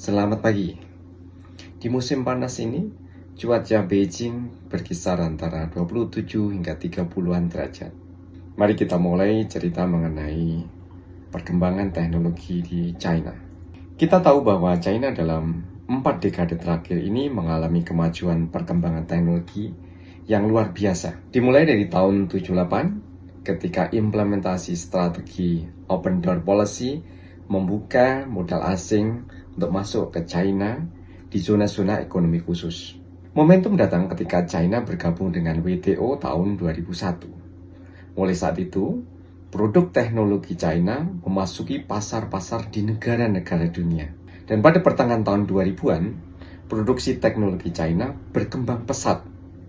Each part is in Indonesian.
Selamat pagi. Di musim panas ini, cuaca Beijing berkisar antara 27 hingga 30-an derajat. Mari kita mulai cerita mengenai perkembangan teknologi di China. Kita tahu bahwa China dalam 4 dekade terakhir ini mengalami kemajuan perkembangan teknologi yang luar biasa. Dimulai dari tahun 78, ketika implementasi strategi Open Door Policy membuka modal asing untuk masuk ke China di zona-zona ekonomi khusus. Momentum datang ketika China bergabung dengan WTO tahun 2001. Mulai saat itu, produk teknologi China memasuki pasar-pasar di negara-negara dunia. Dan pada pertengahan tahun 2000-an, produksi teknologi China berkembang pesat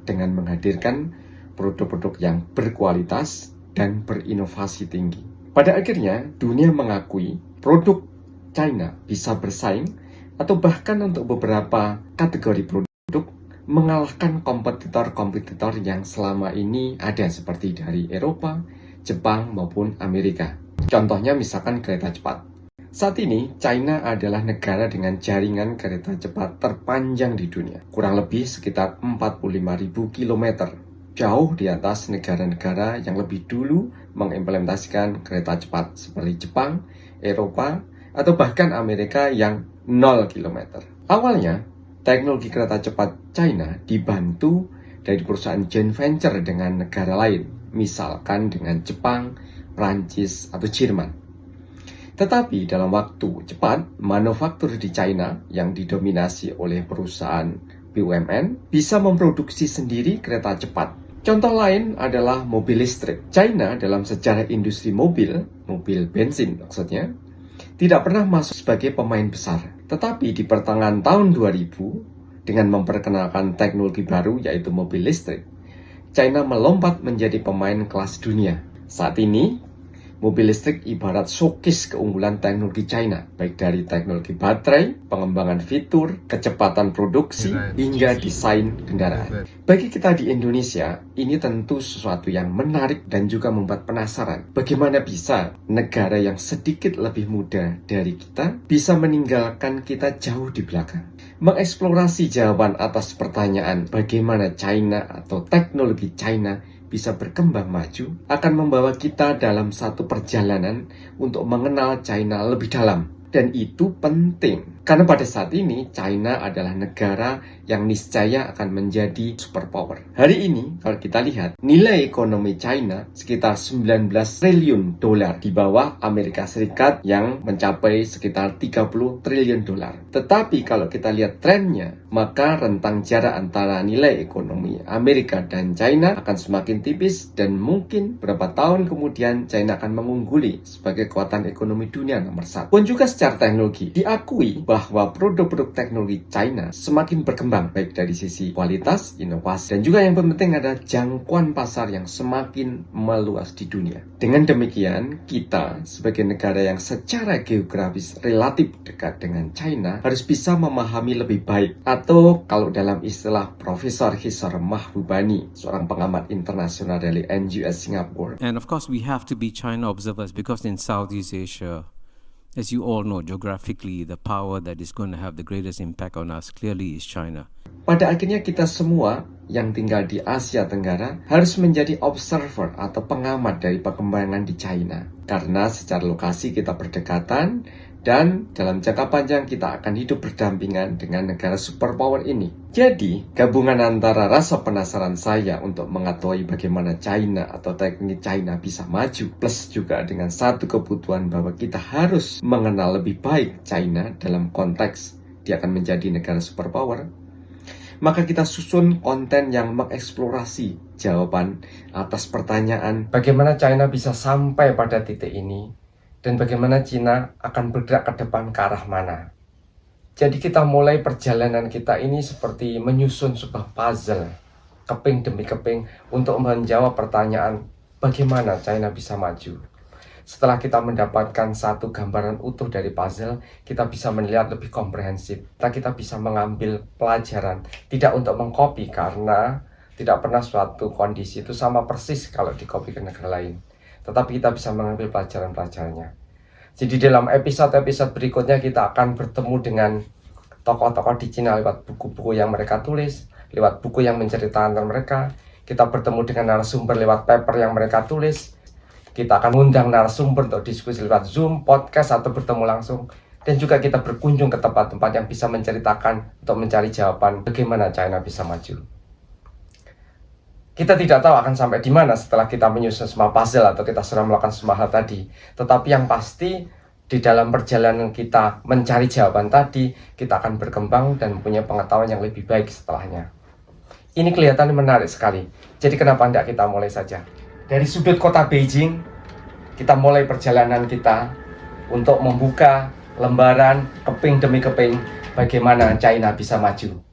dengan menghadirkan produk-produk yang berkualitas dan berinovasi tinggi. Pada akhirnya, dunia mengakui produk China bisa bersaing atau bahkan untuk beberapa kategori produk mengalahkan kompetitor-kompetitor yang selama ini ada seperti dari Eropa, Jepang maupun Amerika. Contohnya misalkan kereta cepat. Saat ini, China adalah negara dengan jaringan kereta cepat terpanjang di dunia, kurang lebih sekitar 45.000 km. Jauh di atas negara-negara yang lebih dulu mengimplementasikan kereta cepat seperti Jepang, Eropa, atau bahkan Amerika yang 0 km. Awalnya, teknologi kereta cepat China dibantu dari perusahaan joint venture dengan negara lain, misalkan dengan Jepang, Prancis, atau Jerman. Tetapi dalam waktu cepat, manufaktur di China yang didominasi oleh perusahaan BUMN bisa memproduksi sendiri kereta cepat. Contoh lain adalah mobil listrik. China dalam sejarah industri mobil bensin maksudnya, tidak pernah masuk sebagai pemain besar. Tetapi di pertengahan tahun 2000, dengan memperkenalkan teknologi baru yaitu mobil listrik, China melompat menjadi pemain kelas dunia. Saat ini, mobil listrik ibarat showcase keunggulan teknologi China, baik dari teknologi baterai, pengembangan fitur, kecepatan produksi, hingga desain kendaraan. Bagi kita di Indonesia, ini tentu sesuatu yang menarik dan juga membuat penasaran. Bagaimana bisa negara yang sedikit lebih muda dari kita bisa meninggalkan kita jauh di belakang? Mengeksplorasi jawaban atas pertanyaan bagaimana China atau teknologi China bisa berkembang maju akan membawa kita dalam satu perjalanan untuk mengenal China lebih dalam. Dan itu penting, karena pada saat ini China adalah negara yang niscaya akan menjadi superpower. Hari ini, kalau kita lihat, nilai ekonomi China sekitar 19 triliun dolar di bawah Amerika Serikat yang mencapai sekitar 30 triliun dolar. Tetapi kalau kita lihat trennya, maka rentang jarak antara nilai ekonomi Amerika dan China akan semakin tipis dan mungkin beberapa tahun kemudian China akan mengungguli sebagai kekuatan ekonomi dunia nomor 1. Pun juga secara teknologi, diakui bahwa produk-produk teknologi China semakin berkembang baik dari sisi kualitas, inovasi, dan juga yang penting adalah jangkauan pasar yang semakin meluas di dunia. Dengan demikian, kita sebagai negara yang secara geografis relatif dekat dengan China harus bisa memahami lebih baik, atau kalau dalam istilah Profesor Hisar Mahbubani, seorang pengamat internasional dari NUS Singapore. And of course, we have to be China observers because in Southeast Asia, as you all know, geographically, the power that is going to have the greatest impact on us clearly is China. Pada akhirnya kita semua yang tinggal di Asia Tenggara harus menjadi observer atau pengamat dari perkembangan di China. Karena secara lokasi kita berdekatan dan dalam jangka panjang kita akan hidup berdampingan dengan negara superpower ini. Jadi, gabungan antara rasa penasaran saya untuk mengetahui bagaimana China atau teknik China bisa maju, plus juga dengan satu kebutuhan bahwa kita harus mengenal lebih baik China dalam konteks dia akan menjadi negara superpower, maka kita susun konten yang mengeksplorasi jawaban atas pertanyaan bagaimana China bisa sampai pada titik ini dan bagaimana China akan bergerak ke depan ke arah mana. Jadi kita mulai perjalanan kita ini seperti menyusun sebuah puzzle, keping demi keping, untuk menjawab pertanyaan bagaimana China bisa maju. Setelah kita mendapatkan satu gambaran utuh dari puzzle, kita bisa melihat lebih komprehensif. Kita bisa mengambil pelajaran, tidak untuk mengcopy karena tidak pernah suatu kondisi itu sama persis kalau dikopi ke negara lain. Tetapi kita bisa mengambil pelajaran-pelajarannya. Jadi dalam episode-episode berikutnya kita akan bertemu dengan tokoh-tokoh di Cina lewat buku-buku yang mereka tulis, lewat buku yang menceritakan tentang mereka. Kita bertemu dengan narasumber lewat paper yang mereka tulis. Kita akan undang narasumber untuk diskusi lewat Zoom, podcast, atau bertemu langsung. Dan juga kita berkunjung ke tempat-tempat yang bisa menceritakan untuk mencari jawaban bagaimana China bisa maju. Kita tidak tahu akan sampai di mana setelah kita menyusun semua puzzle atau kita sudah melakukan semua hal tadi. Tetapi yang pasti di dalam perjalanan kita mencari jawaban tadi, kita akan berkembang dan punya pengetahuan yang lebih baik setelahnya. Ini kelihatan menarik sekali. Jadi kenapa tidak kita mulai saja? Dari sudut kota Beijing, kita mulai perjalanan kita untuk membuka lembaran keping demi keping bagaimana China bisa maju.